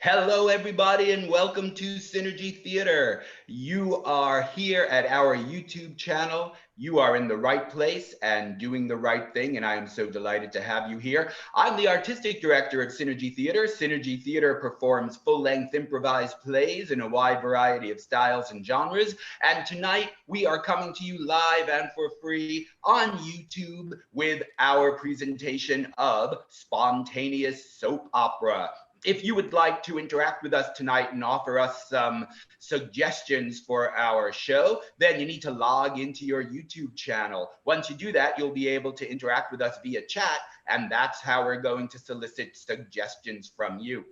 Hello, everybody, and welcome to Synergy Theater. You are here at our YouTube channel. You are in the right place and doing the right thing, and I am so delighted to have you here. I'm the artistic director of Synergy Theater. Synergy Theater performs full-length improvised plays in a wide variety of styles and genres, and tonight we are coming to you live and for free on YouTube with our presentation of Spontaneous Soap Opera. If you would like to interact with us tonight and offer us some suggestions for our show, then you need to log into your YouTube channel. Once you do that, you'll be able to interact with us via chat, and that's how we're going to solicit suggestions from you.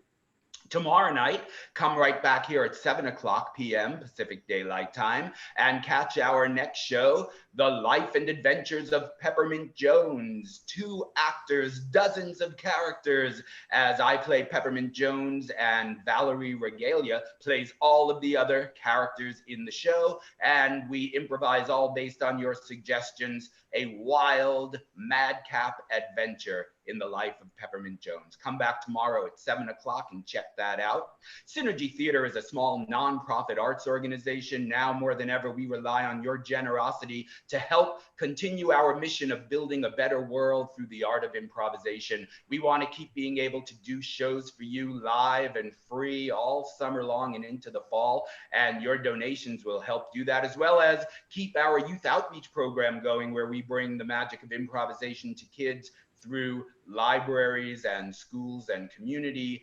Tomorrow night, come right back here at 7 o'clock p.m. Pacific Daylight Time and catch our next show, The Life and Adventures of Peppermint Jones. 2 actors, dozens of characters, as I play Peppermint Jones and Valerie Regalia plays all of the other characters in the show, and we improvise all based on your suggestions. A wild, madcap adventure in the life of Peppermint Jones. Come back tomorrow at 7 o'clock and check that out. Synergy Theater is a small nonprofit arts organization. Now more than ever, we rely on your generosity to help continue our mission of building a better world through the art of improvisation. We want to keep being able to do shows for you live and free all summer long and into the fall, and your donations will help do that, as well as keep our youth outreach program going, where we bring the magic of improvisation to kids through libraries and schools and community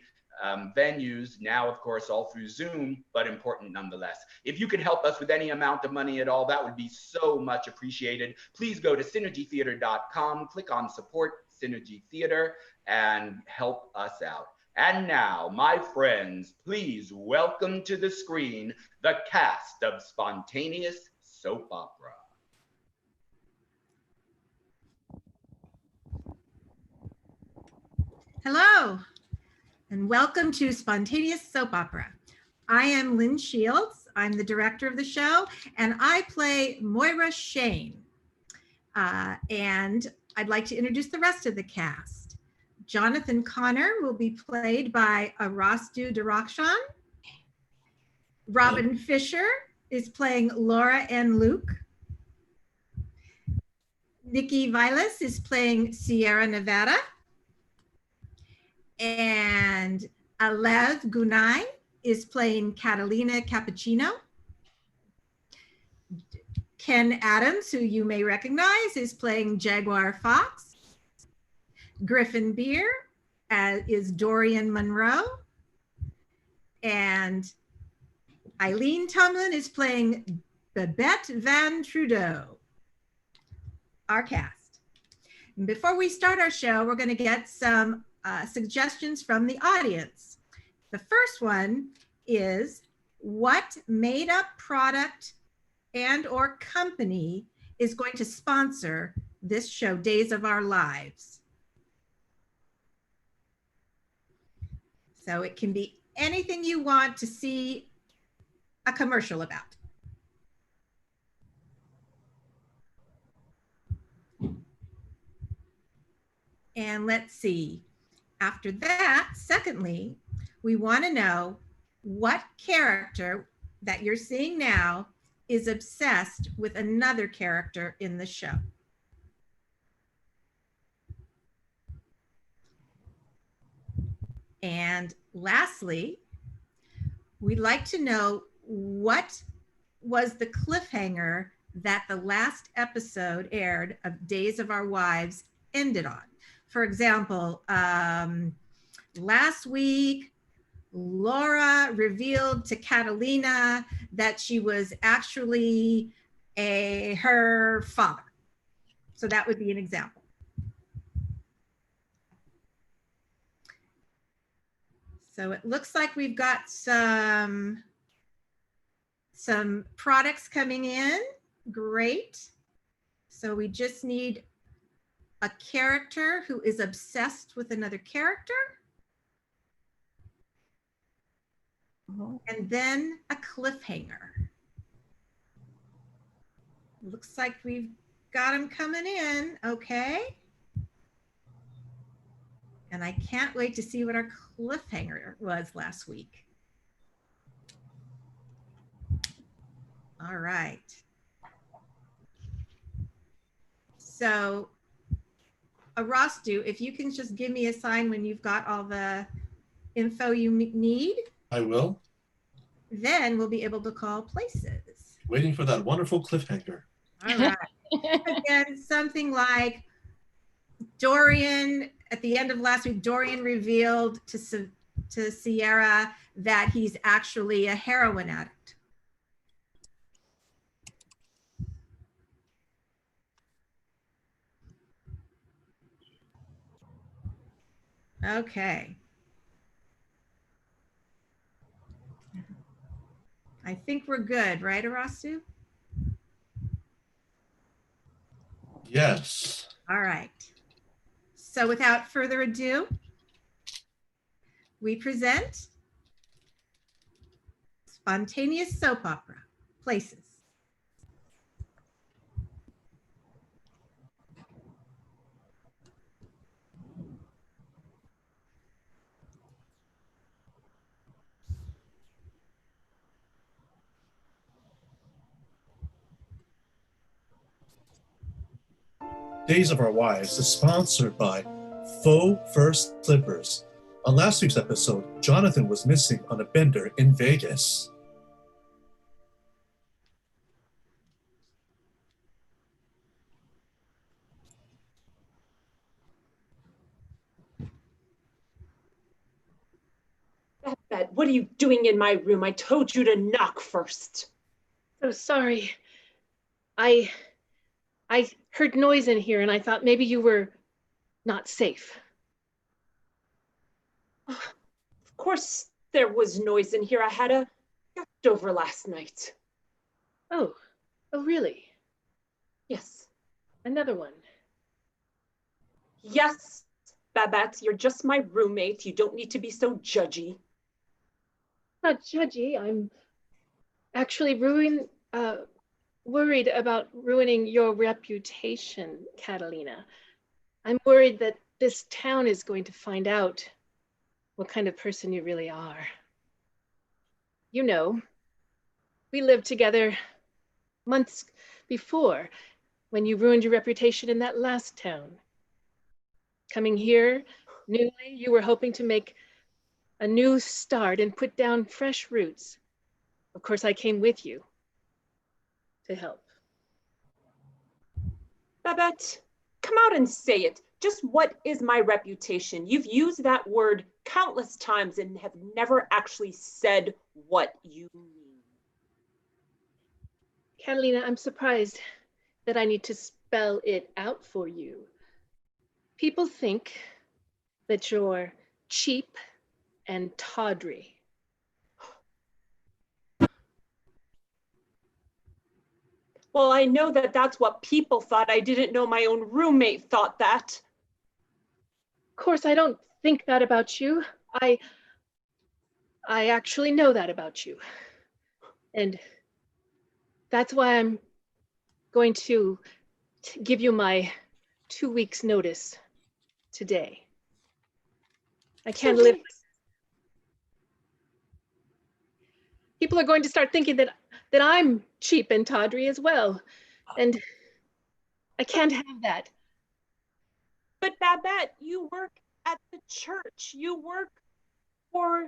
venues, now of course all through Zoom, but important nonetheless. If you could help us with any amount of money at all, that would be so much appreciated. Please go to synergytheater.com, click on support Synergy Theater, and help us out. And now, my friends, please welcome to the screen the cast of Spontaneous Soap Opera. Hello, and welcome to Spontaneous Soap Opera. I am Lynn Shields. I'm the director of the show, and I play Moira Shane. And I'd like to introduce the rest of the cast. Jonathan Connor will be played by Arastu Darakshan. Robin Fisher is playing Laura N. Luke. Nikki Vilas is playing Sierra Nevada. And Alev Gunai is playing Catalina Cappuccino. Ken Adams, who you may recognize, is playing Jaguar Fox. Griffin Beer is Dorian Monroe. And Eileen Tumlin is playing Babette Van Trudeau, our cast. And before we start our show, we're going to get some suggestions from the audience. The first one is, what made-up product and or company is going to sponsor this show, Days of Our Lives? So it can be anything you want to see a commercial about. And let's see. After that, secondly, we want to know what character that you're seeing now is obsessed with another character in the show. And lastly, we'd like to know what was the cliffhanger that the last episode aired of Days of Our Wives ended on. For example, last week, Laura revealed to Catalina that she was actually her father. So that would be an example. So it looks like we've got some products coming in. Great. So we just need a character who is obsessed with another character. And then a cliffhanger. Looks like we've got them coming in. Okay. And I can't wait to see what our cliffhanger was last week. All right. So, Arastu, if you can just give me a sign when you've got all the info you need. I will. Then we'll be able to call places. Waiting for that wonderful cliffhanger. All right. Again, something like Dorian, at the end of last week, Dorian revealed to Sierra that he's actually a heroin addict. Okay. I think we're good, right, Arastu? Yes. All right. So without further ado, we present Spontaneous Soap Opera, Places. Days of Our Wives is sponsored by Faux Fur Slippers. On last week's episode, Jonathan was missing on a bender in Vegas. Babette, what are you doing in my room? I told you to knock first. So sorry. I heard noise in here and I thought maybe you were not safe. Of course there was noise in here. I had a leftover last night. Oh really? Yes. Another one. Yes, Babette, you're just my roommate. You don't need to be so judgy. Not judgy. I'm actually worried about ruining your reputation, Catalina. I'm worried that this town is going to find out what kind of person you really are. You know, we lived together months before when you ruined your reputation in that last town. Coming here newly, you were hoping to make a new start and put down fresh roots. Of course, I came with you to help. Babette, come out and say it. Just what is my reputation? You've used that word countless times and have never actually said what you mean. Catalina, I'm surprised that I need to spell it out for you. People think that you're cheap and tawdry. Well, I know that that's what people thought. I didn't know my own roommate thought that. Of course, I don't think that about you. I actually know that about you. And that's why I'm going to give you my 2 weeks notice today. I can't live. People are going to start thinking that I'm cheap and tawdry as well. And I can't have that. But Babette, you work at the church. You work for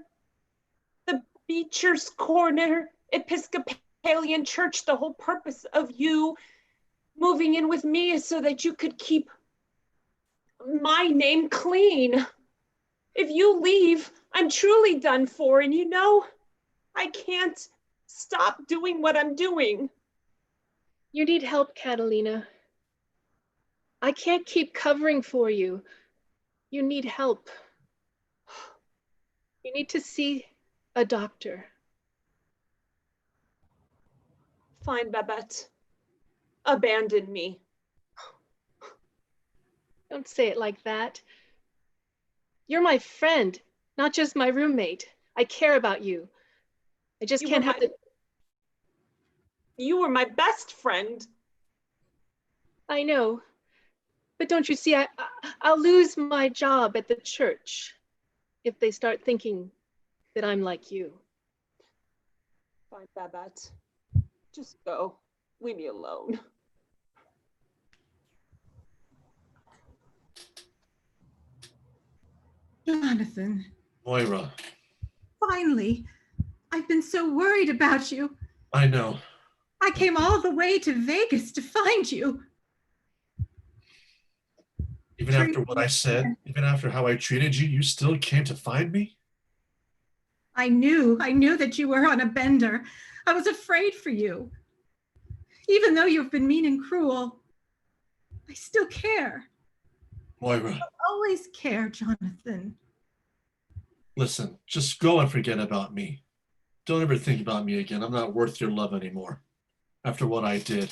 the Beecher's Corner Episcopalian Church. The whole purpose of you moving in with me is so that you could keep my name clean. If you leave, I'm truly done for. And you know, I can't stop doing what I'm doing. You need help, Catalina. I can't keep covering for you. You need help. You need to see a doctor. Fine, Babette. Abandon me. Don't say it like that. You're my friend, not just my roommate. I care about you. I just can't have to. You were my best friend. I know, But don't you see, I'll lose my job at the church if they start thinking that I'm like you. Fine, Babette. Just go. Leave me alone. Jonathan, Moira, finally. I've been so worried about you. I know. I came all the way to Vegas to find you. Even after what I said, even after how I treated you, you still came to find me? I knew that you were on a bender. I was afraid for you. Even though you've been mean and cruel, I still care. Moira, I'll always care, Jonathan. listen, just go and forget about me. Don't ever think about me again. I'm not worth your love anymore. After what I did.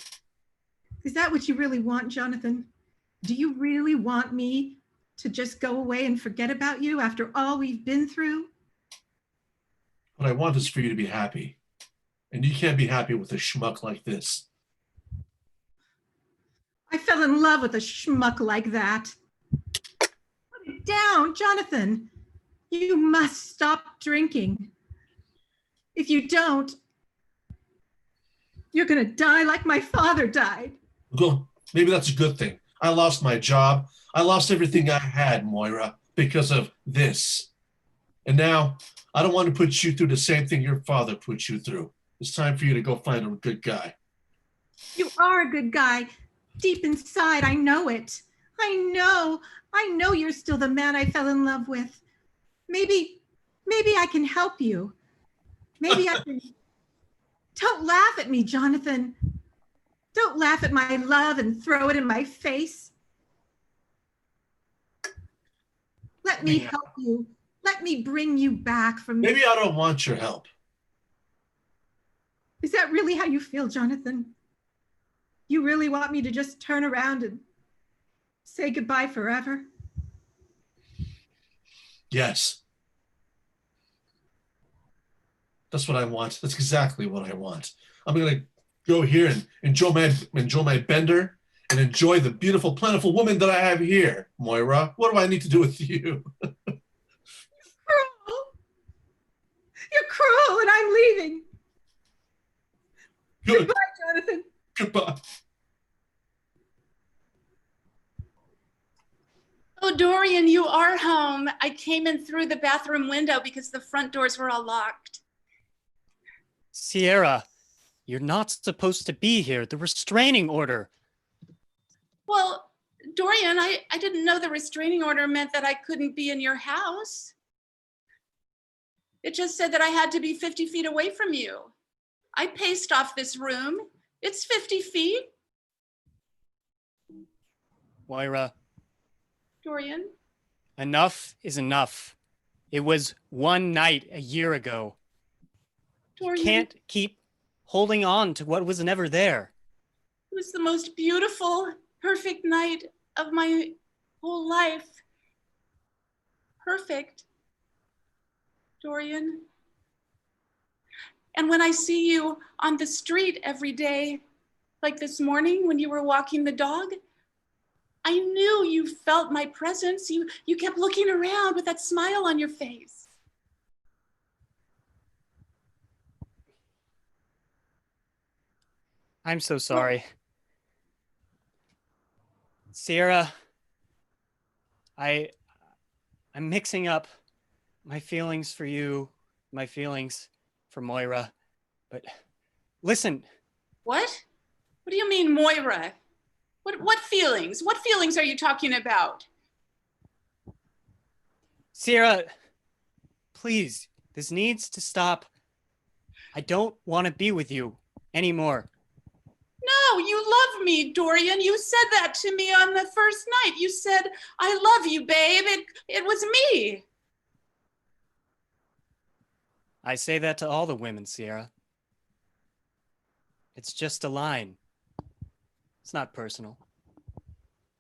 Is that what you really want, Jonathan? Do you really want me to just go away and forget about you after all we've been through? What I want is for you to be happy. And you can't be happy with a schmuck like this. I fell in love with a schmuck like that. Put it down, Jonathan. You must stop drinking. If you don't, you're going to die like my father died. Go. Maybe that's a good thing. I lost my job. I lost everything I had, Moira, because of this. And now, I don't want to put you through the same thing your father put you through. It's time for you to go find a good guy. You are a good guy. Deep inside, I know it. I know you're still the man I fell in love with. Maybe I can help you. Maybe I can. Don't laugh at me, Jonathan. Don't laugh at my love and throw it in my face. Let me help you. Let me bring you back from Maybe I don't want your help. Is that really how you feel, Jonathan? You really want me to just turn around and say goodbye forever? Yes. That's what I want. That's exactly what I want. I'm going to go here and enjoy my bender and enjoy the beautiful, plentiful woman that I have here, Moira. What do I need to do with you? Cruel. You're cruel and I'm leaving. Good. Goodbye, Jonathan. Goodbye. Oh, Dorian, you are home. I came in through the bathroom window because the front doors were all locked. Sierra, you're not supposed to be here. The restraining order. Well, Dorian, I didn't know the restraining order meant that I couldn't be in your house. It just said that I had to be 50 feet away from you. I paced off this room. It's 50 feet. Moira, Dorian, enough is enough. It was one night a year ago. Dorian. Can't keep holding on to what was never there. It was the most beautiful, perfect night of my whole life. Perfect, Dorian. And when I see you on the street every day, like this morning when you were walking the dog, I knew you felt my presence. You kept looking around with that smile on your face. I'm so sorry. Sierra, I'm mixing up my feelings for you, my feelings for Moira. But listen. What? What do you mean, Moira? What feelings? What feelings are you talking about? Sierra, please, this needs to stop. I don't want to be with you anymore. No, you love me, Dorian. You said that to me on the first night. You said, I love you, babe. It was me. I say that to all the women, Sierra. It's just a line. It's not personal.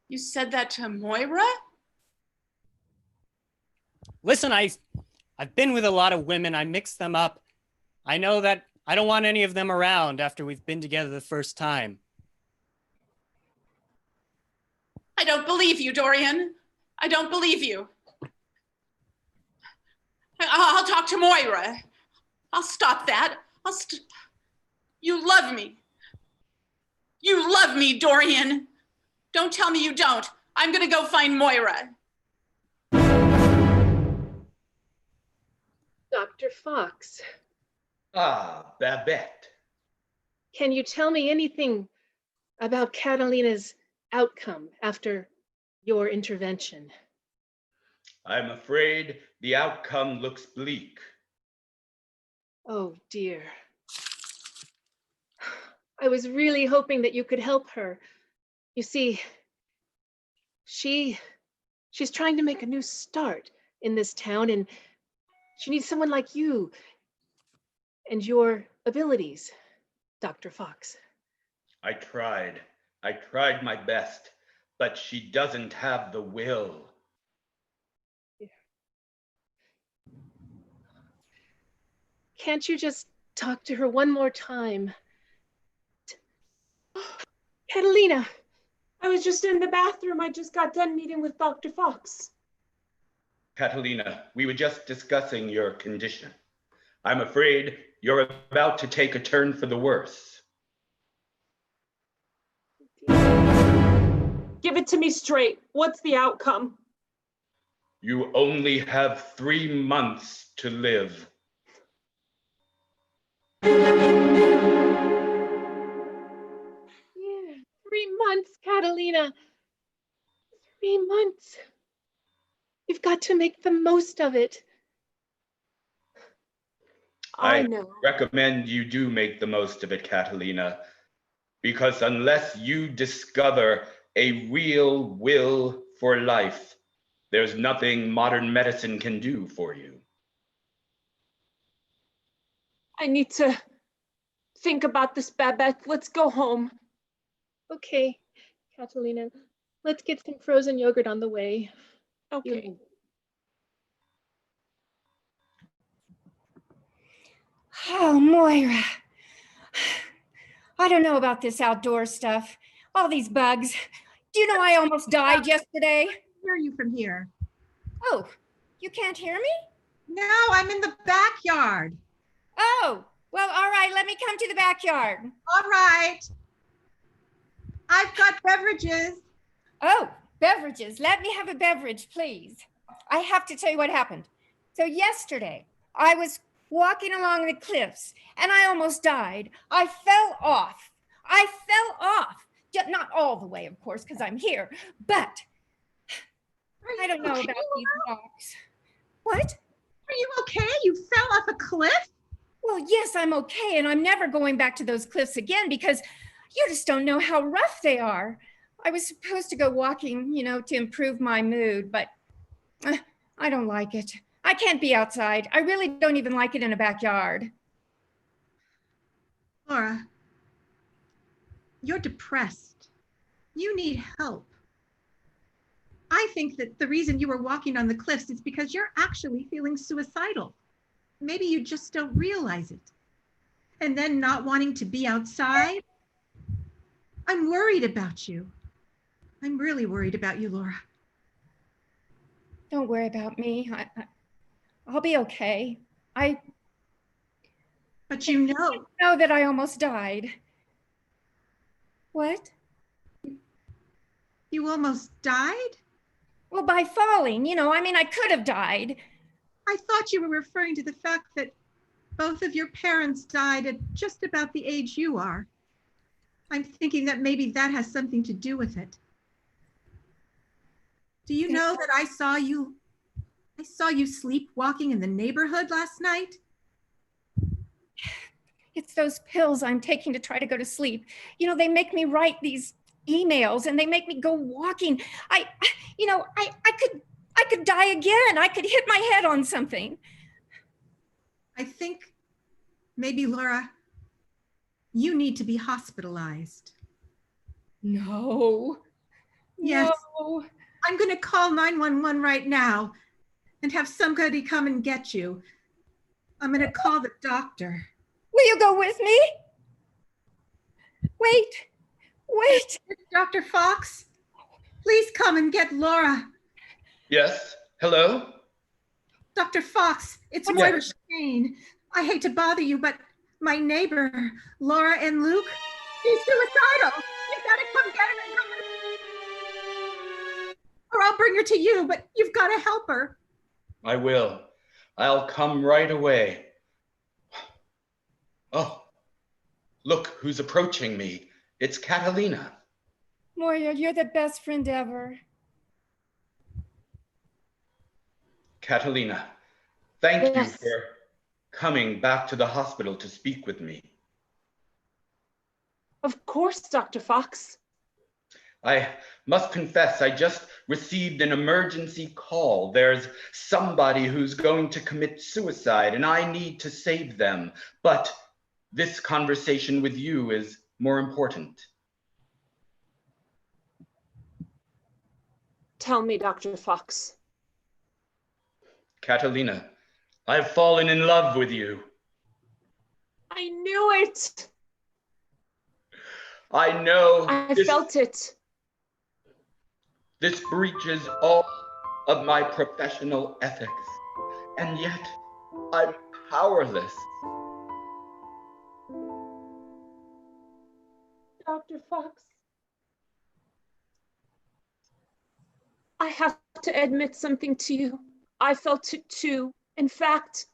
You said that to Moira? Listen, I've been with a lot of women. I mix them up. I know that I don't want any of them around after we've been together the first time. I don't believe you, Dorian. I don't believe you. I'll talk to Moira. I'll stop that. You love me. You love me, Dorian. Don't tell me you don't. I'm gonna go find Moira. Dr. Fox, Ah, Babette. can you tell me anything about Catalina's outcome after your intervention? I'm afraid the outcome looks bleak. Oh dear. I was really hoping that you could help her. You see, she's trying to make a new start in this town, and she needs someone like you and your abilities, Dr. Fox. I tried. I tried my best, but she doesn't have the will. Can't you just talk to her one more time? Catalina! I was just in the bathroom. I just got done meeting with Dr. Fox. Catalina, we were just discussing your condition. I'm afraid you're about to take a turn for the worse. Give it to me straight. What's the outcome? You only have 3 months to live. Yeah, 3 months, Catalina. 3 months. You've got to make the most of it. I know. Recommend you do make the most of it, Catalina, because unless you discover a real will for life, there's nothing modern medicine can do for you. I need to think about this, Babette. Let's go home. Okay, Catalina, let's get some frozen yogurt on the way. Okay. Oh, Moira. I don't know about this outdoor stuff. All these bugs. Do you know I almost died yesterday? I hear you from here. Oh, you can't hear me? No, I'm in the backyard. Oh, well, all right. Let me come to the backyard. All right. I've got beverages. Oh, beverages. Let me have a beverage, please. I have to tell you what happened. So yesterday, I was walking along the cliffs and I almost died. I fell off. Not all the way, of course, because I'm here, but I don't know about these rocks. What? Are you okay? You fell off a cliff? Well, yes, I'm okay. And I'm never going back to those cliffs again because you just don't know how rough they are. I was supposed to go walking, to improve my mood, but I don't like it. I can't be outside. I really don't even like it in a backyard. Laura, you're depressed. You need help. I think that the reason you were walking on the cliffs is because you're actually feeling suicidal. Maybe you just don't realize it. And then not wanting to be outside. I'm worried about you. I'm really worried about you, Laura. Don't worry about me. I'll be okay. But you know that I almost died. What? You almost died? Well, by falling, I could have died. I thought you were referring to the fact that both of your parents died at just about the age you are. I'm thinking that maybe that has something to do with it. Do you know that I saw you sleepwalking in the neighborhood last night? It's those pills I'm taking to try to go to sleep. They make me write these emails and they make me go walking. I could die again. I could hit my head on something. I think maybe, Laura, you need to be hospitalized. No. Yes. No. I'm going to call 911 right now and have somebody come and get you. I'm going to call the doctor. Will you go with me? Wait. Dr. Fox, Please come and get Laura. Yes. Hello? Dr. Fox, it's What's Moira that? Shane. I hate to bother you, but my neighbor, Laura and Luke, she's suicidal. You've got to come get her and bring her. Or I'll bring her to you, but you've got to help her. I will. I'll come right away. Oh, look who's approaching me. It's Catalina. Moira, you're the best friend ever. Catalina, thank you Yes. for coming back to the hospital to speak with me. Of course, Dr. Fox. I must confess, I just received an emergency call. There's somebody who's going to commit suicide and I need to save them. But this conversation with you is more important. Tell me, Dr. Fox. Catalina, I've fallen in love with you. I knew it. I know I felt it. this breaches all of my professional ethics, and yet I'm powerless. Dr. Fox. I have to admit something to you. I felt it too. In fact,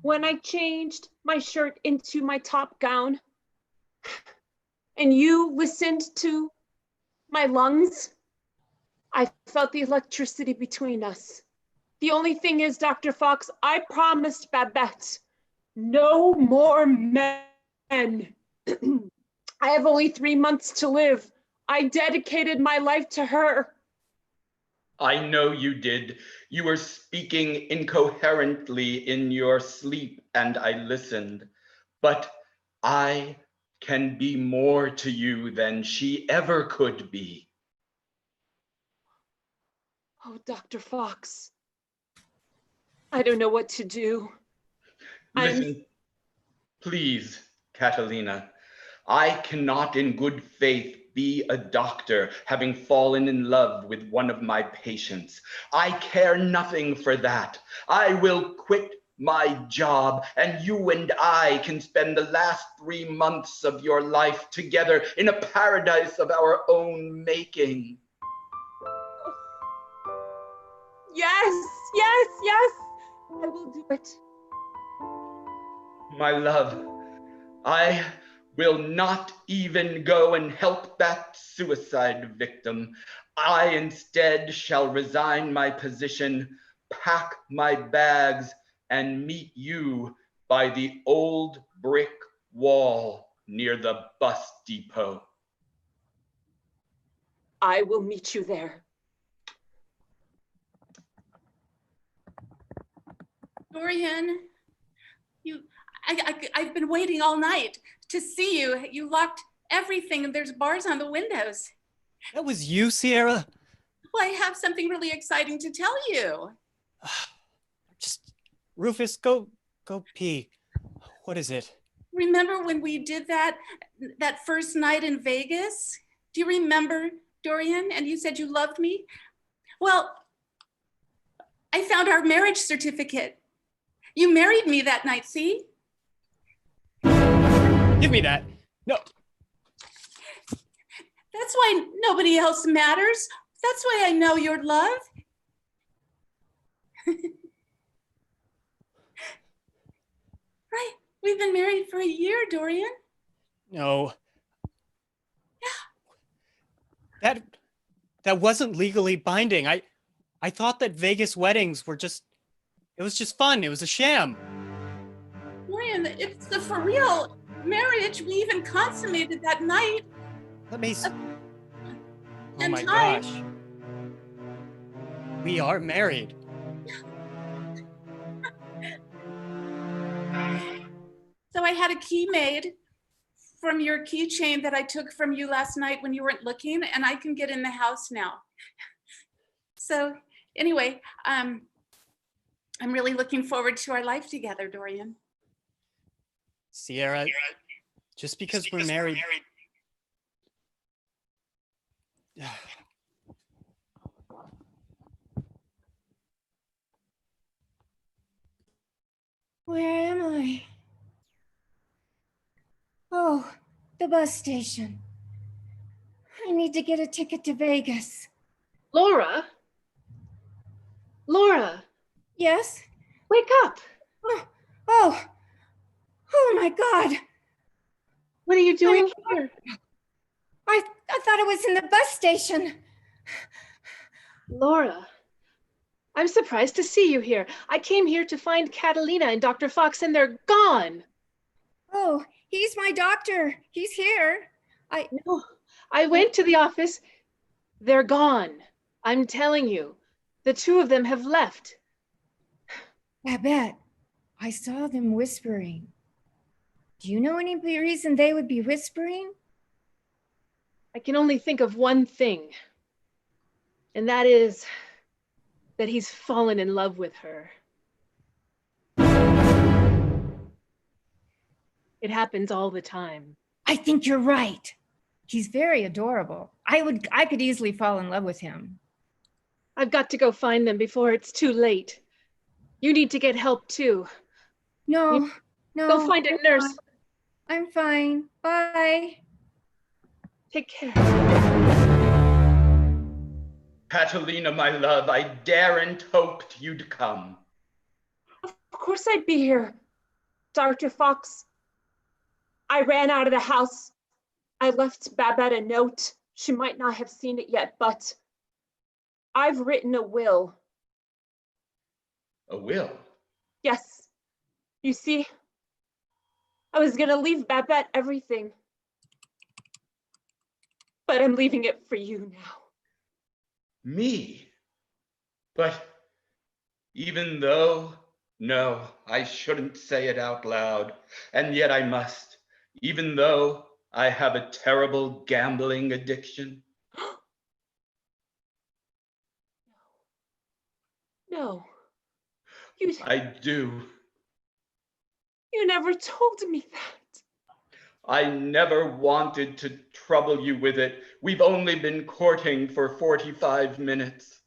when I changed my shirt into my top gown and you listened to my lungs, I felt the electricity between us. The only thing is, Dr. Fox, I promised Babette no more men. I have only 3 months to live. I dedicated my life to her. I know you did. You were speaking incoherently in your sleep, and I listened. But I can be more to you than she ever could be. Oh, Dr. Fox, I don't know what to do. Listen, please, Catalina. I cannot in good faith be a doctor having fallen in love with one of my patients. I care nothing for that. I will quit my job and you and I can spend the last 3 months of your life together in a paradise of our own making. Yes, yes, yes, I will do it. My love, I will not even go and help that suicide victim. I instead shall resign my position, pack my bags, and meet you by the old brick wall near the bus depot. I will meet you there. Dorian, I've been waiting all night to see you. You locked everything and there's bars on the windows. That was you, Sierra? Well, I have something really exciting to tell you. Just, Rufus, go pee. What is it? Remember when we did that first night in Vegas? Do you remember, Dorian? And you said you loved me? Well, I found our marriage certificate. You married me that night, see? Give me that. No. That's why nobody else matters. That's why I know your love. Right, we've been married for a year, Dorian. No. That wasn't legally binding. I thought that Vegas weddings were just, it was just fun. It was a sham. Dorian, it's the for real marriage. We even consummated that night. Let me see. Oh And my time. gosh. We are married. So I had a key made from your keychain that I took from you last night when you weren't looking, and I can get in the house now. So anyway, I'm really looking forward to our life together, Dorian. Sierra, just because we're married, Where am I? Oh, the bus station. I need to get a ticket to Vegas. Laura? Laura, Yes? wake up. Oh, oh, oh my God. What are you doing here? I thought I was in the bus station. Laura, I'm surprised to see you here. I came here to find Catalina and Dr. Fox, and they're gone. Oh, he's my doctor. He's here. No, I went to the office. They're gone. I'm telling you, the two of them have left. Babette, I saw them whispering. Do you know any reason they would be whispering? I can only think of one thing, and that is that he's fallen in love with her. It happens all the time. I think you're right. He's very adorable. I could easily fall in love with him. I've got to go find them before it's too late. You need to get help too. No, no. Go find a nurse. I'm fine. Bye. Take care. Catalina, my love, I daren't hoped you'd come. Of course I'd be here. Dr. Fox, I ran out of the house. I left Babette a note. She might not have seen it yet, but I've written a will. A will? Yes. You see, I was gonna leave Babette everything, but I'm leaving it for you now. Me? But even though, no, I shouldn't say it out loud, and yet I must, even though I have a terrible gambling addiction. No. I do. You never told me that. I never wanted to trouble you with it. We've only been courting for 45 minutes.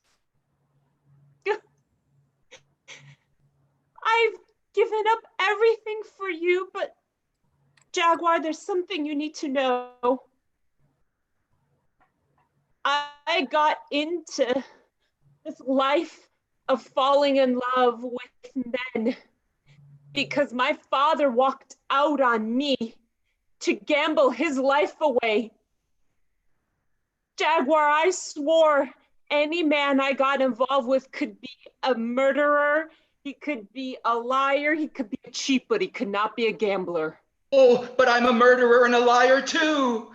I've given up everything for you, but Jaguar, there's something you need to know. I got into this life of falling in love with men because my father walked out on me to gamble his life away. Jaguar, I swore any man I got involved with could be a murderer, he could be a liar, he could be a cheat, but he could not be a gambler. Oh, but I'm a murderer and a liar too.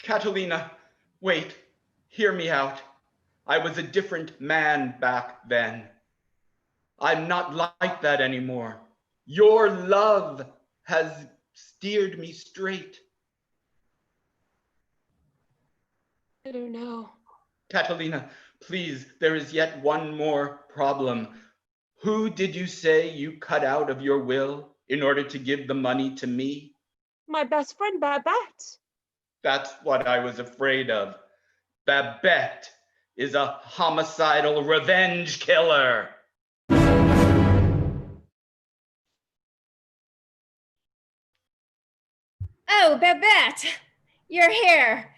Catalina, wait, hear me out. I was a different man back then. I'm not like that anymore. Your love has steered me straight. I don't know. Catalina, please, there is yet one more problem. Who did you say you cut out of your will in order to give the money to me? My best friend, Babette. That's what I was afraid of. Babette is a homicidal revenge killer. Oh, Babette, you're here.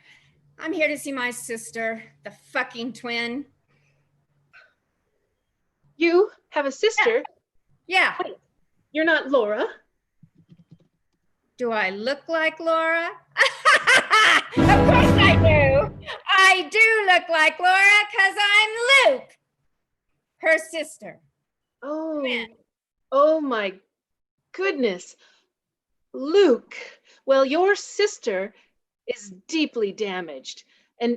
I'm here to see my sister, the fucking twin. You have a sister? Yeah. Wait, you're not Laura? Do I look like Laura? Of course I do. I do look like Laura because I'm Luke, her sister. Oh, Twin. oh my goodness. Luke, well, your sister is deeply damaged, and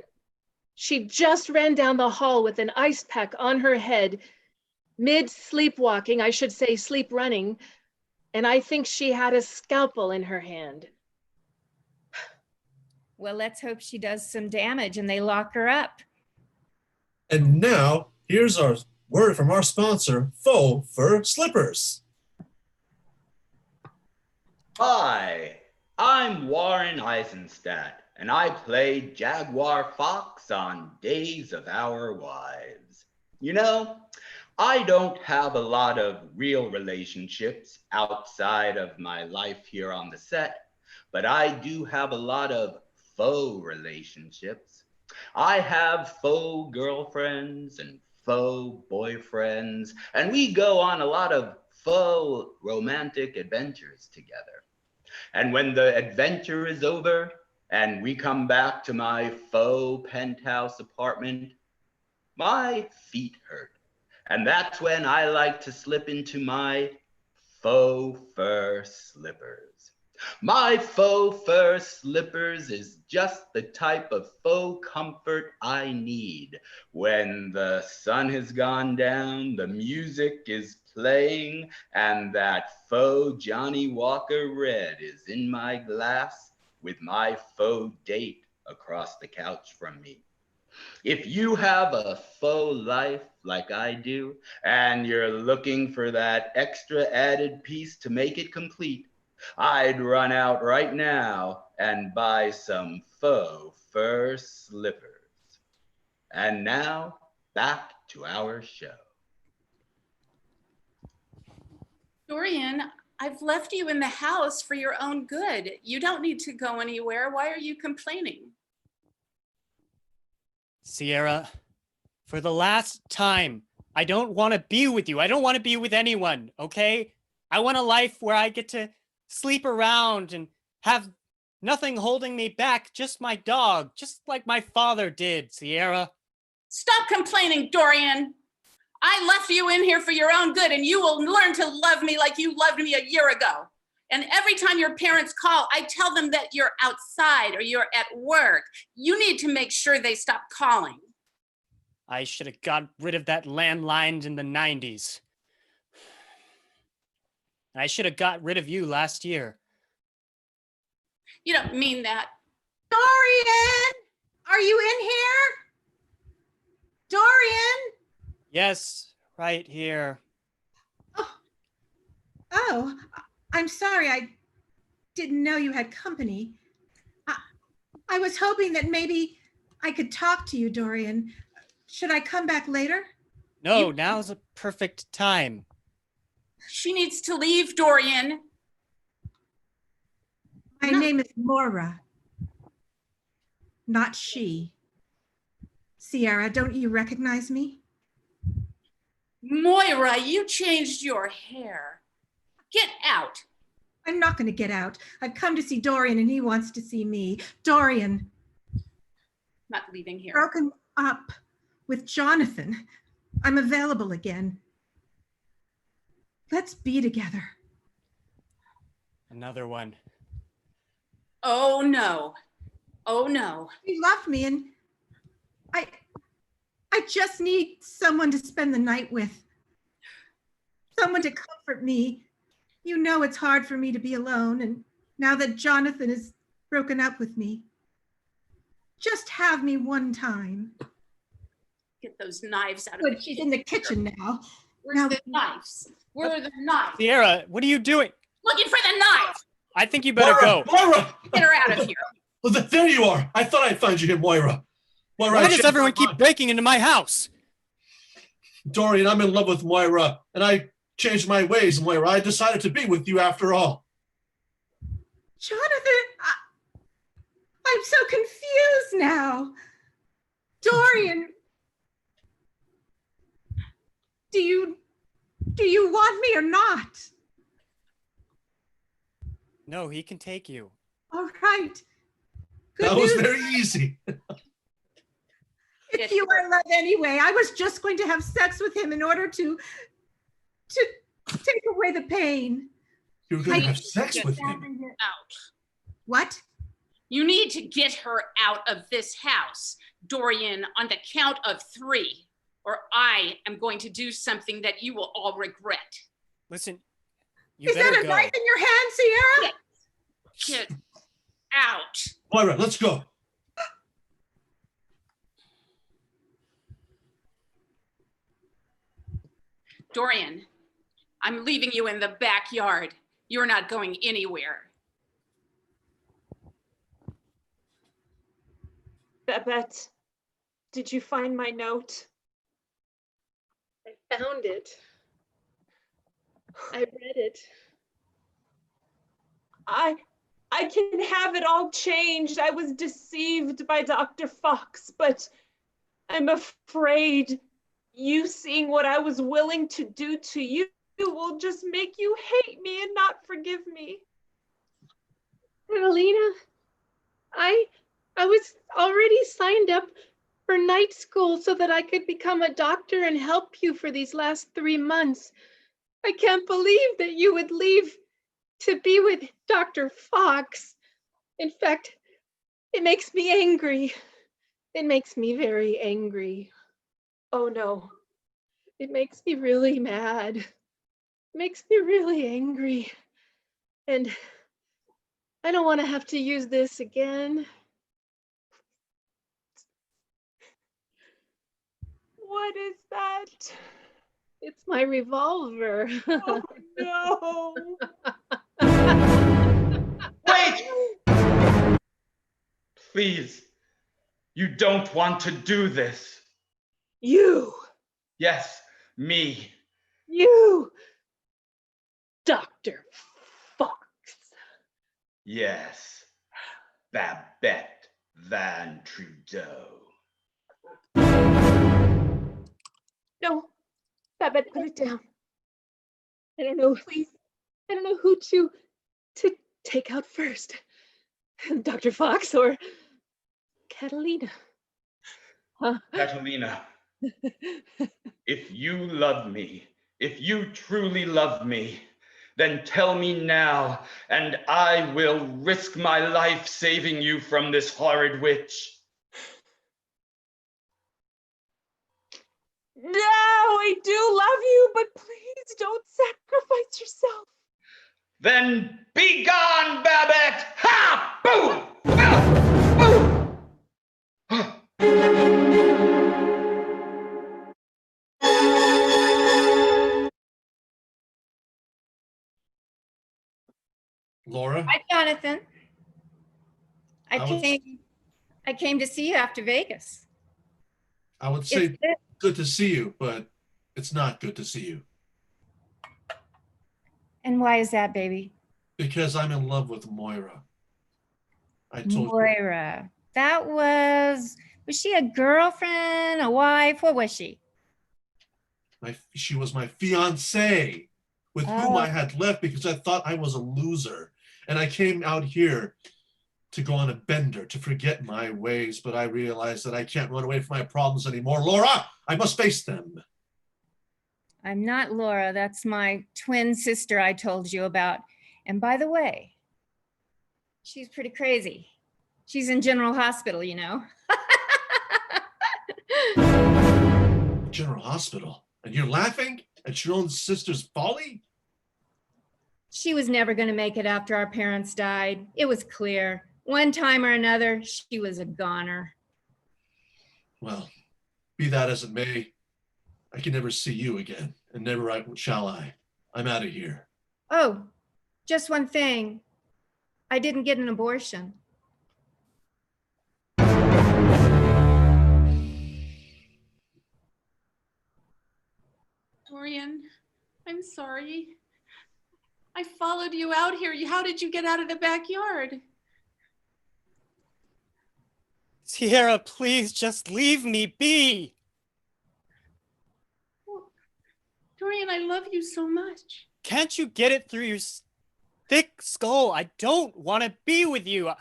she just ran down the hall with an ice pack on her head, mid-sleepwalking, I should say sleep running, and I think she had a scalpel in her hand. Well, let's hope she does some damage and they lock her up. And now, here's our word from our sponsor, Faux Fur Slippers. Hi, I'm Warren Eisenstadt, and I play Jaguar Fox on Days of Our Wives. You know, I don't have a lot of real relationships outside of my life here on the set, but I do have a lot of faux relationships. I have faux girlfriends and faux boyfriends, and we go on a lot of faux romantic adventures together. And when the adventure is over and we come back to my faux penthouse apartment, my feet hurt. And that's when I like to slip into my faux fur slippers. My faux fur slippers is just the type of faux comfort I need. When the sun has gone down, the music is playing, and that faux Johnny Walker Red is in my glass with my faux date across the couch from me. If you have a faux life like I do, and you're looking for that extra added piece to make it complete, I'd run out right now and buy some faux fur slippers. And now, back to our show. Dorian, I've left you in the house for your own good. You don't need to go anywhere. Why are you complaining? Sierra, for the last time, I don't want to be with you. I don't want to be with anyone, okay? I want a life where I get to sleep around and have nothing holding me back, just my dog, just like my father did, Sierra. Stop complaining, Dorian. I left you in here for your own good, and you will learn to love me like you loved me a year ago. And every time your parents call, I tell them that you're outside or you're at work. You need to make sure they stop calling. I should have got rid of that landline in the 90s. And I should have got rid of you last year. You don't mean that. Dorian, are you in here? Dorian? Yes, right here. Oh, I'm sorry. I didn't know you had company. I was hoping that maybe I could talk to you, Dorian. Should I come back later? No, now's a perfect time. She needs to leave, Dorian. My name is Moira, not she. Sierra, don't you recognize me? Moira, you changed your hair. Get out. I'm not going to get out. I've come to see Dorian and he wants to see me. Dorian. Not leaving here. Broken up with Jonathan. I'm available again. Let's be together. Another one. Oh no. Oh no. You love me and I just need someone to spend the night with. Someone to comfort me. You know it's hard for me to be alone, and now that Jonathan is broken up with me, just have me one time. Get those knives out of Good, she's in the kitchen now. Where's the knives? Where are the knives? Sierra, what are you doing? Looking for the knives. I think you better go. Moira! Get her out of here. Well, there you are. I thought I'd find you here, Moira. Moira, Why I does changed everyone my keep mind. breaking into my house? Dorian, I'm in love with Moira, and I changed my ways, Moira. I decided to be with you after all. Jonathan, I'm so confused now. Dorian, do you want me or not? No, he can take you. All right. Good That was news. very easy. If you are in love anyway, I was just going to have sex with him in order to take away the pain. You were going to I have sex with him. Out. What? You need to get her out of this house, Dorian, on the count of 3, or I am going to do something that you will all regret. Listen, you Is better that a go. knife in your hand, Sierra? Get out. Moira, let's go. Dorian, I'm leaving you in the backyard. You're not going anywhere. Babette, did you find my note? found it. I read it. I can have it all changed. I was deceived by Dr. Fox, but I'm afraid you seeing what I was willing to do to you will just make you hate me and not forgive me. Catalina, I was already signed up for night school so that I could become a doctor and help you for these last 3 months. I can't believe that you would leave to be with Dr. Fox. In fact, it makes me angry. It makes me very angry. Oh no, it makes me really mad. It makes me really angry. And I don't want to have to use this again. What is that? It's my revolver. Oh no. Wait! Please, you don't want to do this. You, Yes, me. Dr. Fox. Yes, Babette Van Trudeau. No, Babette, put it down. I don't know, please. I don't know who to take out first. Dr. Fox or Catalina. Huh? Catalina, if you love me, if you truly love me, then tell me now, and I will risk my life saving you from this horrid witch. No, I do love you, but please don't sacrifice yourself. Then be gone, Babette! Ha! Boom! Ah! Boom! Laura, Hi, Jonathan. I I would- came to see you after Vegas. I would It's say good. good to see you, but it's not good to see you And why is that, baby? because I'm in love with Moira. I told you. Moira. That was she a girlfriend, a wife? What was she? She was my fiance with whom Oh. I had left because I thought I was a loser. And I came out here to go on a bender, to forget my ways, but I realized that I can't run away from my problems anymore. Laura, I must face them. I'm not Laura. That's my twin sister I told you about. And by the way, she's pretty crazy. She's in General Hospital, you know. General Hospital. And you're laughing at your own sister's folly? She was never going to make it after our parents died. It was clear. One time or another, she was a goner. Well, be that as it may, I can never see you again, and never shall I. I'm out of here. Oh, just one thing. I didn't get an abortion. Dorian, I'm sorry. I followed you out here. How did you get out of the backyard? Sierra, please just leave me be. Dorian, I love you so much. Can't you get it through your thick skull? I don't want to be with you.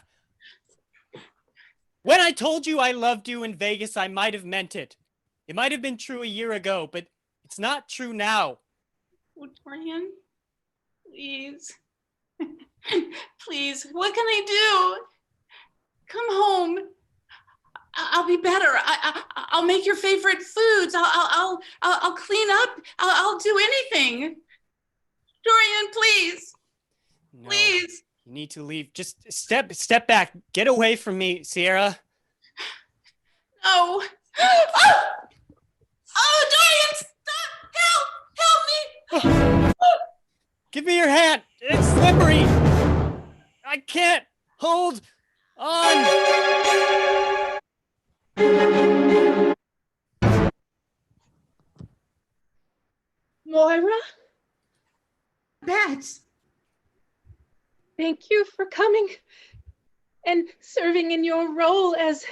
When I told you I loved you in Vegas, I might have meant it. It might have been true a year ago, but it's not true now. Oh, Dorian, please. Please, what can I do? Come home. I'll be better. I'll make your favorite foods. I'll clean up. I'll do anything. Dorian, please. No, Please. you need to leave. Just step back. Get away from me, Sierra. No. Oh, Dorian, stop. Help me. Give me your hand. It's slippery. I can't hold on. Thank you for coming and serving in your role as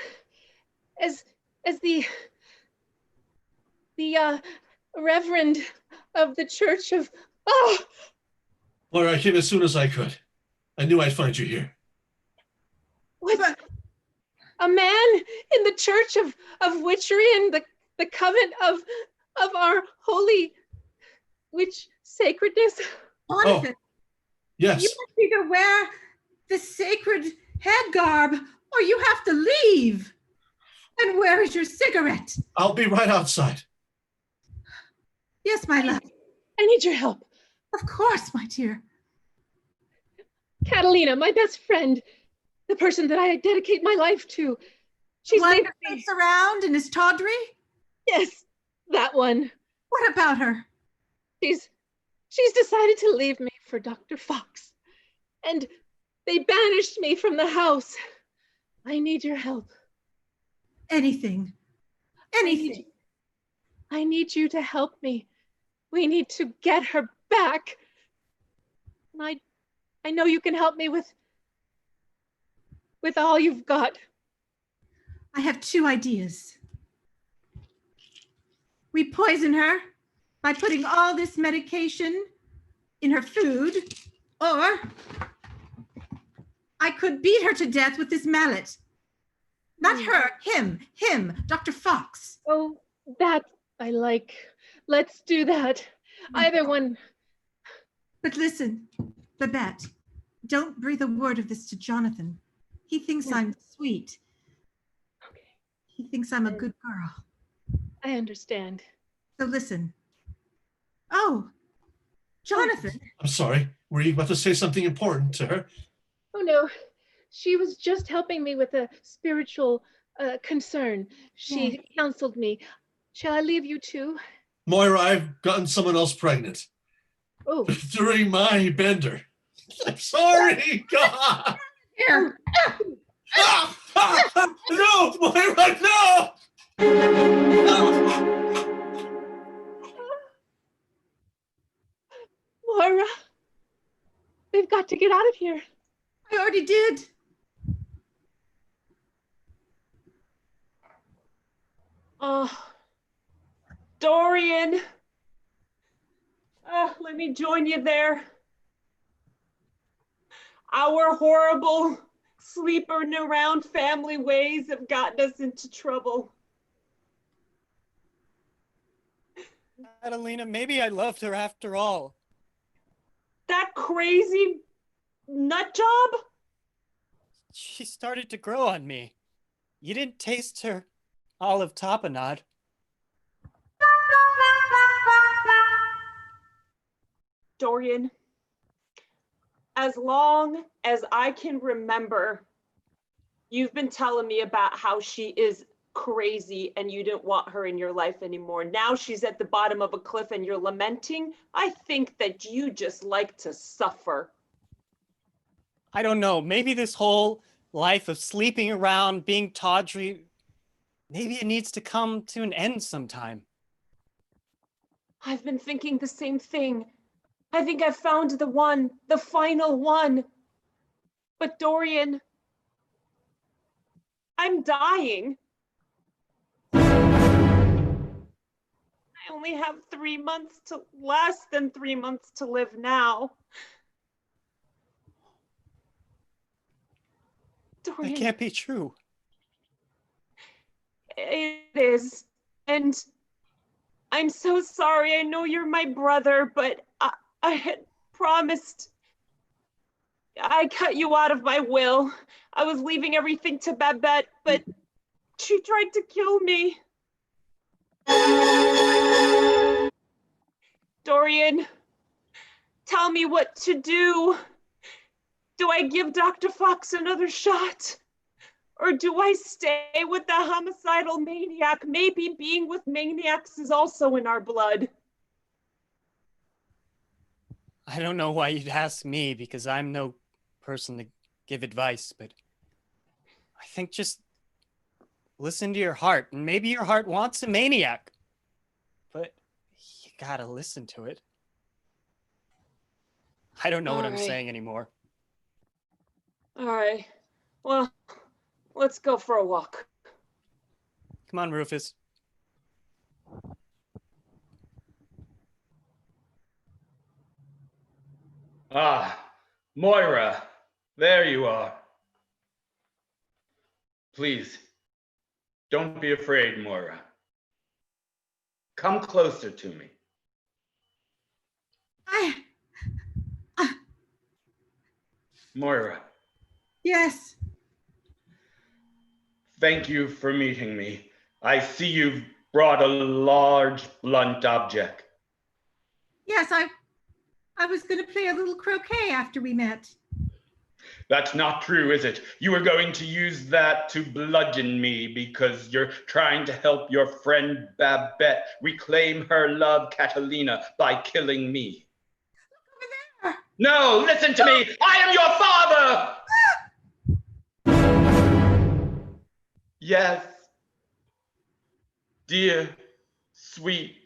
the reverend of the church of. Oh, Moira, I came as soon as I could. I knew I'd find you here. what? A man in the church of witchery and the coven of our holy witch sacredness. Jonathan, Yes. you must either wear the sacred head garb or you have to leave. And where is your cigarette? I'll be right outside. Yes, my love. I need your help. Of course, my dear. Catalina, my best friend, the person that I dedicate my life to. She's One made that sits around and is tawdry? Yes, that one. What about her? She's decided to leave me for Dr. Fox. And they banished me from the house. I need your help. Anything. Anything. I need you to help me. We need to get her back. And I know you can help me with all you've got. I have two ideas. We poison her by putting all this medication in her food, or I could beat her to death with this mallet. Not her, him, Dr. Fox. Oh, that I like. Let's do that. Either one. But listen, Babette, don't breathe a word of this to Jonathan. He thinks I'm sweet. Okay. He thinks I'm a good girl. I understand. So listen. Oh, Jonathan. I'm sorry. Were you about to say something important to her? Oh no, she was just helping me with a spiritual concern. She counseled me. Shall I leave you too? Moira, I've gotten someone else pregnant. Oh. During my bender. I'm sorry, God. Here. No, Moira, no! Moira, we've got to get out of here. I already did. Oh, Dorian. Let me join you there. Our horrible sleeping around family ways have gotten us into trouble. Catalina, maybe I loved her after all. That crazy nut job? She started to grow on me. You didn't taste her olive tapenade. Dorian, as long as I can remember, you've been telling me about how she is crazy and you didn't want her in your life anymore. Now she's at the bottom of a cliff and you're lamenting. I think that you just like to suffer. I don't know, maybe this whole life of sleeping around, being tawdry, maybe it needs to come to an end sometime. I've been thinking the same thing. I think I've found the one, the final one. But Dorian, I'm dying. I only have 3 months to, less than 3 months to live now. Dorian, That can't be true. it is. And I'm so sorry. I know you're my brother, but I had promised. I cut you out of my will. I was leaving everything to Babette, but she tried to kill me. Dorian, tell me what to do. Do I give Dr. Fox another shot? Or do I stay with the homicidal maniac? Maybe being with maniacs is also in our blood. I don't know why you'd ask me, because I'm no person to give advice, but I think just listen to your heart, and maybe your heart wants a maniac, but you gotta listen to it. I don't know what I'm saying anymore. All right. Well, let's go for a walk. Come on, Rufus. Ah, Moira, there you are. Please, don't be afraid, Moira. Come closer to me. Moira, Yes. thank you for meeting me. I see you've brought a large, blunt object. Yes, I was going to play a little croquet after we met. That's not true, is it? You were going to use that to bludgeon me because you're trying to help your friend Babette reclaim her love, Catalina, by killing me. Over there. No, listen to me! I am your father! Yes. Dear, sweet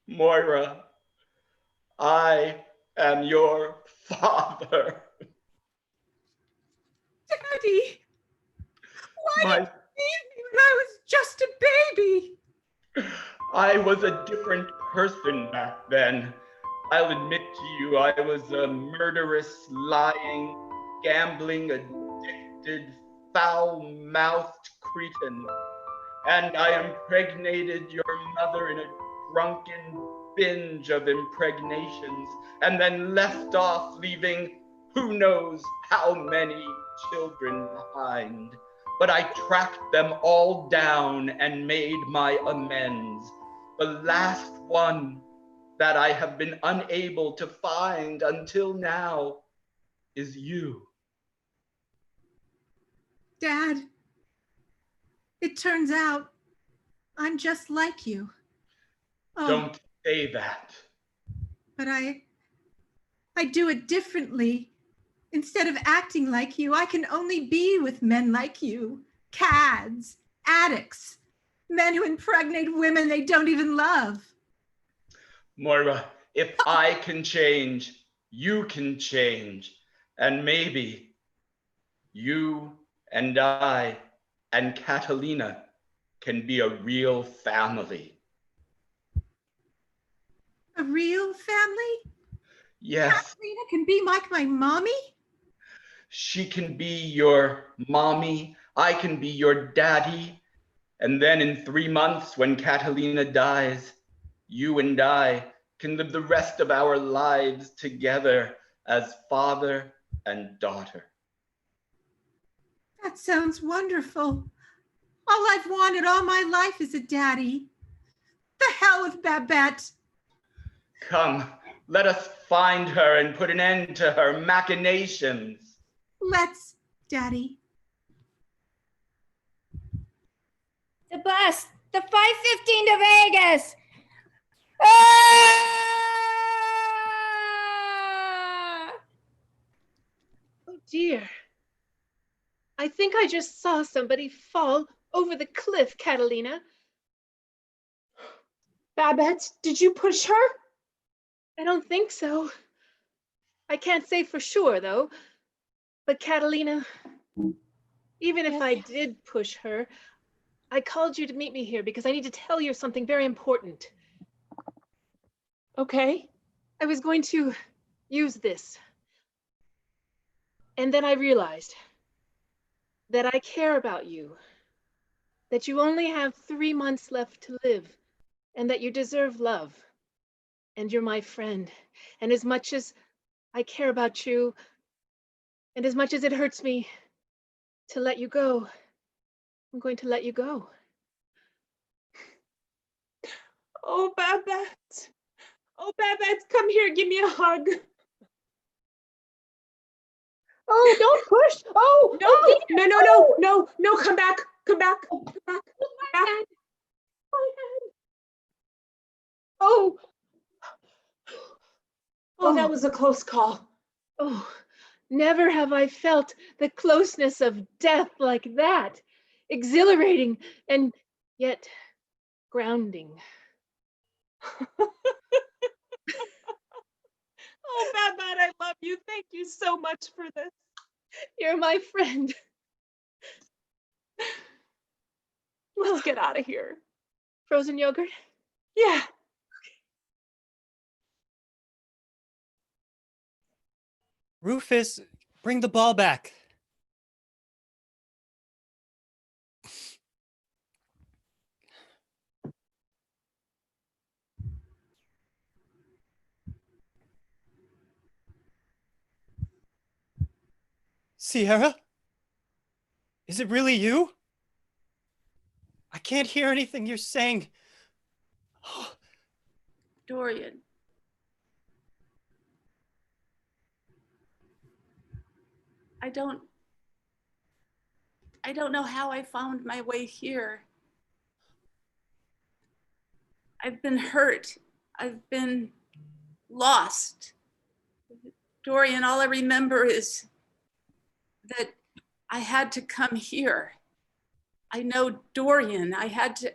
Moira, I am your father. Daddy, why My did you leave me when I was just a baby? I was a different person back then. I'll admit to you, I was a murderous, lying, gambling, addicted, foul-mouthed cretin. And I impregnated your mother in a drunken binge of impregnations, and then left off, leaving who knows how many children behind. But I tracked them all down and made my amends. The last one that I have been unable to find until now is you. Dad, it turns out I'm just like you. Oh, Don't say that. but I do it differently. Instead of acting like you, I can only be with men like you, cads, addicts, men who impregnate women they don't even love. Moira, if I can change, you can change. And maybe you and I and Catalina can be a real family. A real family? Yes, Catalina can be like my mommy? she can be your mommy, I can be your daddy. And then in 3 months, when Catalina dies, you and I can live the rest of our lives together as father and daughter. That sounds wonderful. All I've wanted all my life is a daddy. The hell with Babette. Come, let us find her and put an end to her machinations. Let's, Daddy. The bus, the 5:15 to Vegas. Ah! Oh dear. I think I just saw somebody fall over the cliff, Catalina. Babette, did you push her? I don't think so. I can't say for sure, though. But Catalina, even if I did push her, I called you to meet me here because I need to tell you something very important. Okay. I was going to use this. And then I realized that I care about you, that you only have 3 months left to live, and that you deserve love. And you're my friend. And as much as I care about you, and as much as it hurts me to let you go, I'm going to let you go. Oh, Babette. Oh, Babette, come here, give me a hug. Oh, don't push. Oh, No, oh, dear. no, no, no, no, no, come back, come back, come back, come back. My hand. Oh. Oh, that was a close call. Oh, never have I felt the closeness of death like that. Exhilarating and yet grounding. Oh, Babette, I love you. Thank you so much for this. You're my friend. Let's get out of here. Frozen yogurt? Yeah. Rufus, bring the ball back. Sierra? Is it really you? I can't hear anything you're saying. Dorian. I don't know how I found my way here. I've been hurt. I've been lost. Dorian, all I remember is that I had to come here. I know Dorian. That's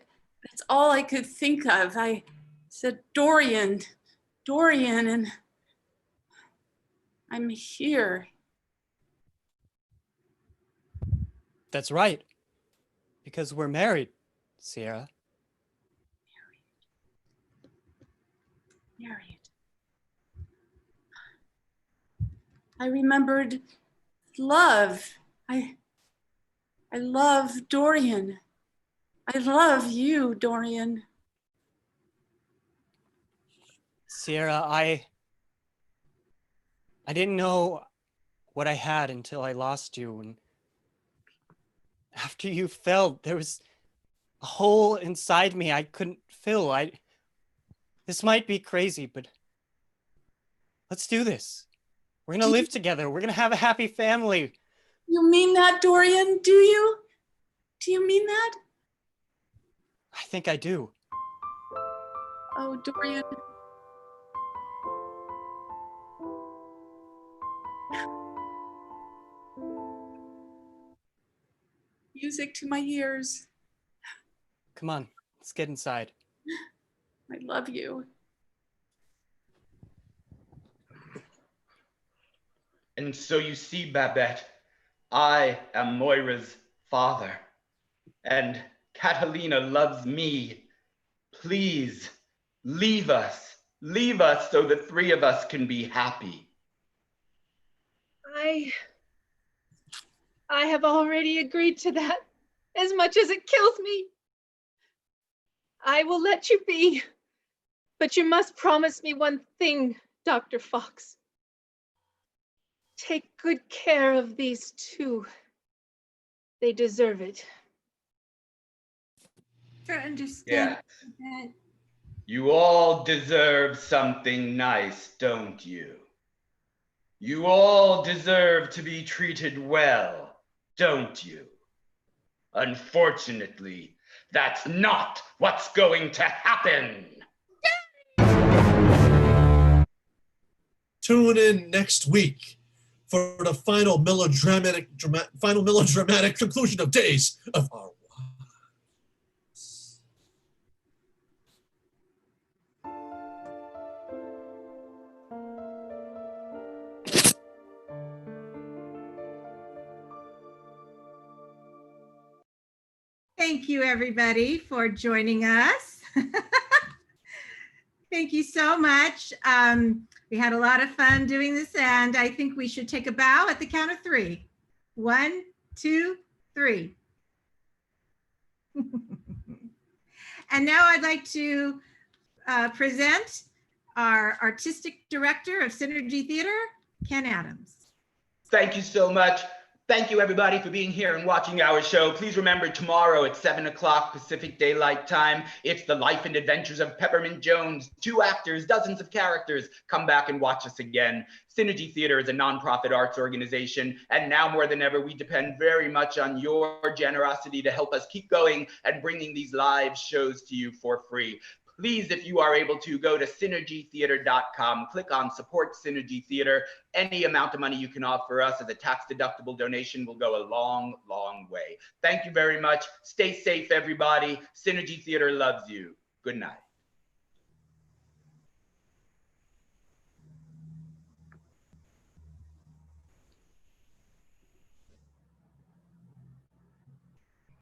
all I could think of. I said, Dorian, and I'm here. That's right. Because we're married, Sierra. Married. I remembered love. I love Dorian. I love you, Dorian. Sierra, I didn't know what I had until I lost you. And after you fell, there was a hole inside me I couldn't fill. This might be crazy, but let's do this. We're gonna live together. We're gonna have a happy family. You mean that, Dorian? Do you? Do you mean that? I think I do. Oh, Dorian. Music to my ears. Come on, let's get inside. I love you. And so you see, Babette, I am Moira's father, and Catalina loves me. Please, leave us so the three of us can be happy. I have already agreed to that, as much as it kills me. I will let you be, but you must promise me one thing, Dr. Fox. Take good care of these two. They deserve it. To understand that. You all deserve something nice, don't you? You all deserve to be treated well, don't you? Unfortunately, that's not what's going to happen. Tune in next week for the final melodramatic conclusion of Days of Our Wives. Thank you, everybody, for joining us. Thank you so much. We had a lot of fun doing this, and I think we should take a bow at the count of 3. 1, 2, 3. And now I'd like to present our artistic director of Synergy Theater, Ken Adams. Thank you so much. Thank you, everybody, for being here and watching our show. Please remember, tomorrow at 7 o'clock Pacific Daylight Time, it's the life and adventures of Peppermint Jones. 2 actors, dozens of characters. Come back and watch us again. Synergy Theater is a nonprofit arts organization, and now more than ever, we depend very much on your generosity to help us keep going and bringing these live shows to you for free. Please, if you are able to, go to synergytheater.com, click on Support Synergy Theater. Any amount of money you can offer us as a tax-deductible donation will go a long, long way. Thank you very much. Stay safe, everybody. Synergy Theater loves you. Good night.